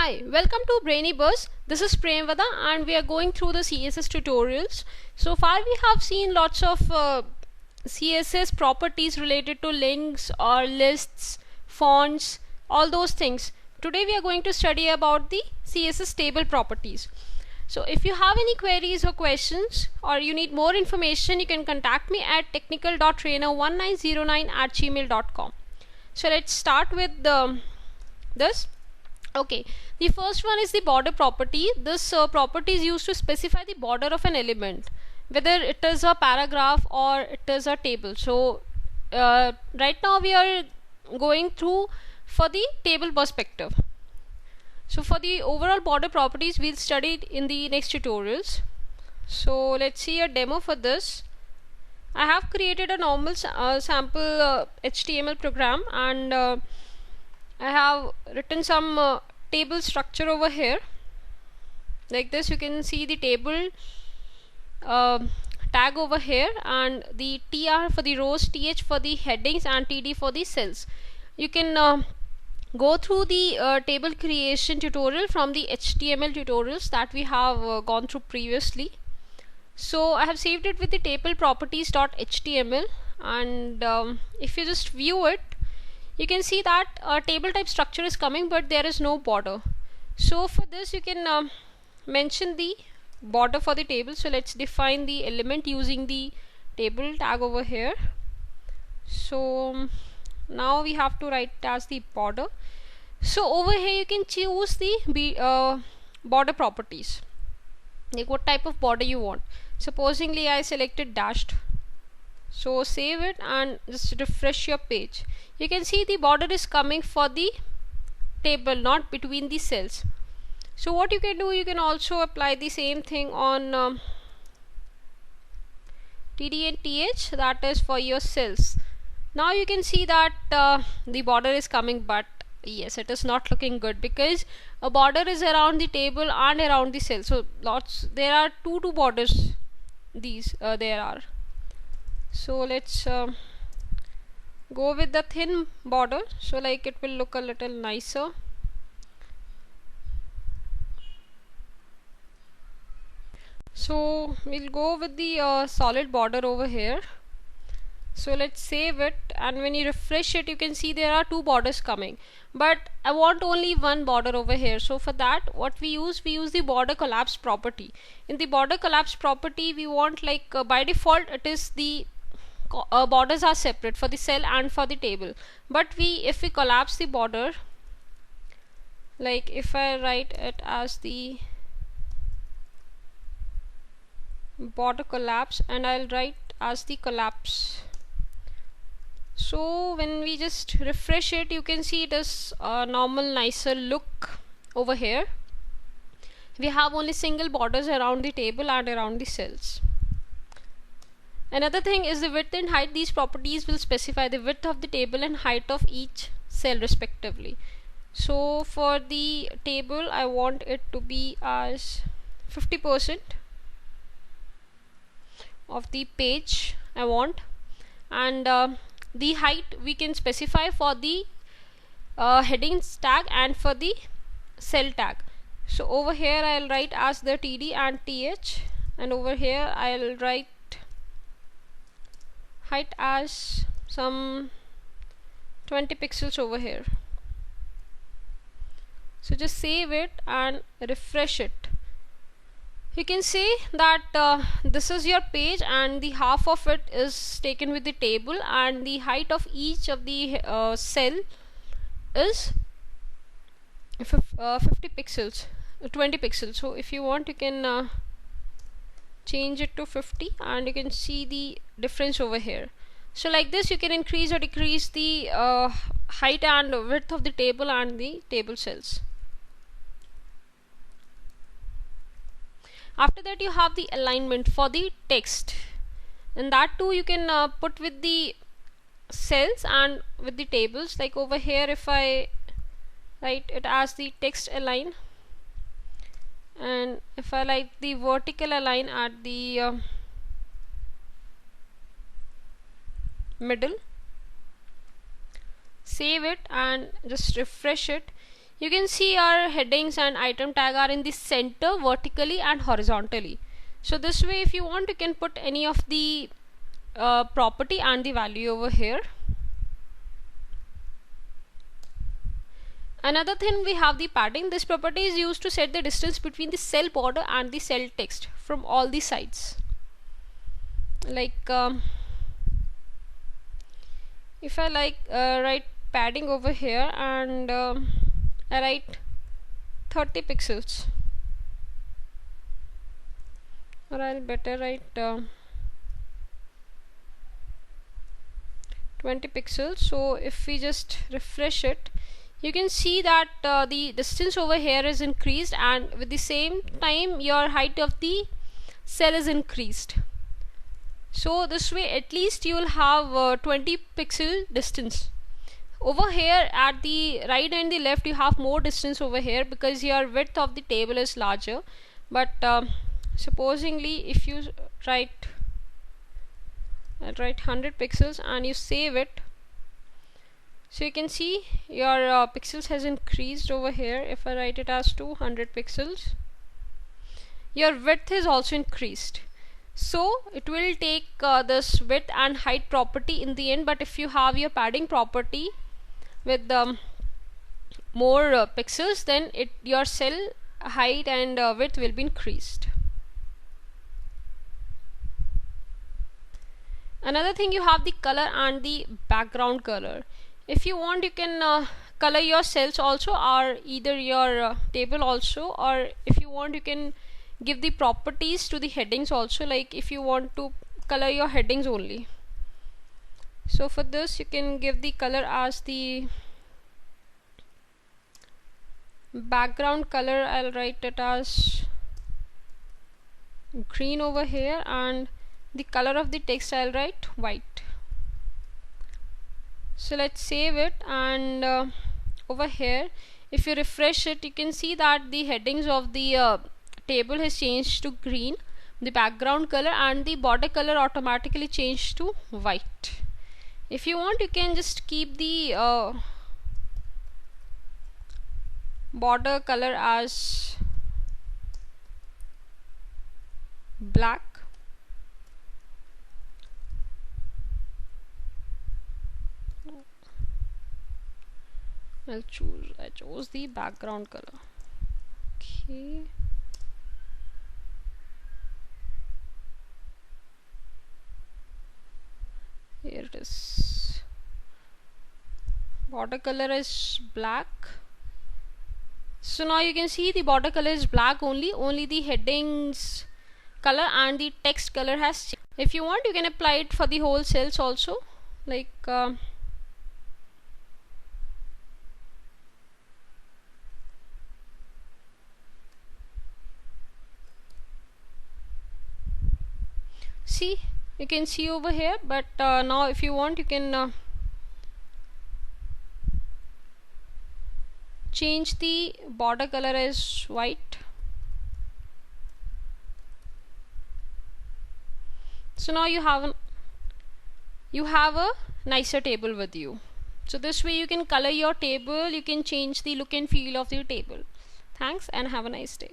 Hi, welcome to BrainyBuzz. This is Premvada and we are going through the CSS tutorials. So far we have seen lots of CSS properties related to links or lists, fonts, all those things. Today we are going to study about the CSS table properties. So if you have any queries or questions or you need more information, you can contact me at technical.trainer1909@gmail.com. So let's start with this. Okay, the first one is the border property. This property is used to specify the border of an element, whether it is a paragraph or it is a table. So right now we are going through for the table perspective. So for the overall border properties we'll study it in the next tutorials. So let's see a demo for this. I have created a normal sample HTML program, and I have written some table structure over here. Like this, you can see the table tag over here, and the TR for the rows, TH for the headings, and TD for the cells. You can go through the table creation tutorial from the HTML tutorials that we have gone through previously. So I have saved it with the table properties.html, and if you just view it, you can see that a table type structure is coming, but there is no border. So for this you can mention the border for the table. So let's define the element using the table tag over here. So now we have to write as the border. So over here you can choose the border properties, like what type of border you want. Supposingly I selected dashed. So save it and just refresh your page. You can see the border is coming for the table, not between the cells. So what you can do, you can also apply the same thing on TD and TH, that is for your cells. Now you can see that the border is coming, but yes, it is not looking good because a border is around the table and around the cell. So there are two borders. There are. So let's go with the thin border, so like it will look a little nicer. So we'll go with the solid border over here. So let's save it, and when you refresh it you can see there are two borders coming, but I want only one border over here. So for that what we use the border collapse property. In the border collapse property we want, like by default it is the borders are separate for the cell and for the table, but if we collapse the border, like if I write it as the border collapse and I'll write as the collapse. So when we just refresh it, you can see it is a normal nicer look over here. We have only single borders around the table and around the cells. Another thing is the width and height. These properties will specify the width of the table and height of each cell respectively. So for the table I want it to be as 50% of the page I want, and the height we can specify for the headings tag and for the cell tag. So over here I'll write as the TD and TH, and over here I'll write height as some 20 pixels over here. So just save it and refresh it. You can see that this is your page, and the half of it is taken with the table, and the height of each of the cell is 50 pixels, 20 pixels. So if you want you can change it to 50, and you can see the difference over here. So like this you can increase or decrease the height and width of the table and the table cells. After that you have the alignment for the text, and that too you can put with the cells and with the tables. Like over here if I write it as the text align, and if I like the vertical align at the middle, save it and just refresh it, you can see our headings and item tag are in the center vertically and horizontally. So this way, if you want, you can put any of the property and the value over here. Another thing, we have the padding. This property is used to set the distance between the cell border and the cell text from all the sides. Like if I write padding over here and I write 30 pixels, or I'll better write 20 pixels. So if we just refresh it, you can see that the distance over here is increased, and with the same time your height of the cell is increased. So this way at least you will have 20 pixel distance. Over here at the right and the left you have more distance over here because your width of the table is larger. But supposingly if you write 100 pixels and you save it, so you can see your pixels has increased over here. If I write it as 200 pixels, your width is also increased. So it will take this width and height property in the end, but if you have your padding property with more pixels, then your cell height and width will be increased. Another thing, you have the color and the background color. If you want, you can color your cells also, or either your table also, or if you want, you can give the properties to the headings also, like if you want to color your headings only. So for this you can give the color as the background color. I'll write it as green over here, and the color of the text I'll write white. So let's save it, and over here if you refresh it, you can see that the headings of the table has changed to green, the background color, and the border color automatically changed to white. If you want, you can just keep the border color as black. I chose the background color. Okay. Here it is. Border color is black. So now you can see the border color is black only the headings color and the text color has changed. If you want, you can apply it for the whole cells also, like see, you can see over here. But now if you want, you can change the border color as white. So now you have a nicer table with you. So this way you can color your table, you can change the look and feel of your table. Thanks and have a nice day.